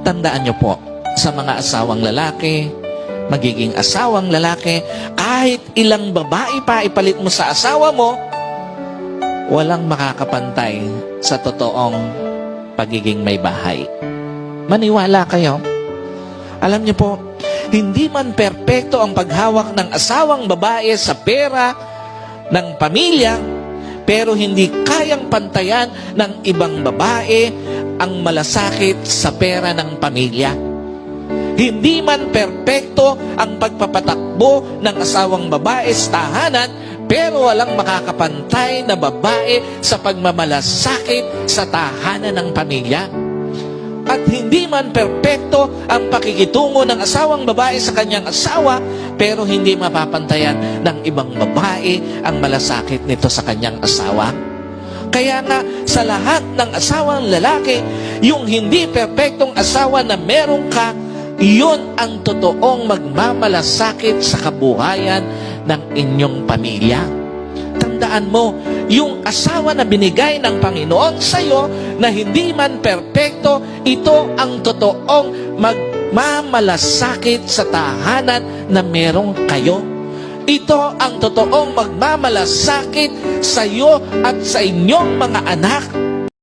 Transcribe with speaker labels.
Speaker 1: Tandaan nyo po, sa mga asawang lalaki, magiging asawang lalaki, kahit ilang babae pa ipalit mo sa asawa mo, walang makakapantay sa totoong pagiging may bahay. Maniwala kayo. Alam niyo po, hindi man perpekto ang paghawak ng asawang babae sa pera ng pamilya, pero hindi kayang pantayan ng ibang babae ang malasakit sa pera ng pamilya. Hindi man perpekto ang pagpapatakbo ng asawang babae sa tahanan, pero walang makakapantay na babae sa pagmamalasakit sa tahanan ng pamilya. At hindi man perpekto ang pakikitungo ng asawang babae sa kanyang asawa, pero hindi mapapantayan ng ibang babae ang malasakit nito sa kanyang asawa. Kaya nga, sa lahat ng asawang lalaki, yung hindi perpektong asawa na meron ka, iyon ang totoong magmamalasakit sa kabuhayan ng inyong pamilya. Tandaan mo, yung asawa na binigay ng Panginoon sa iyo na hindi man perpekto, ito ang totoong magmamalasakit sa tahanan na merong kayo. Ito ang totoong magmamalasakit sa iyo at sa inyong mga anak.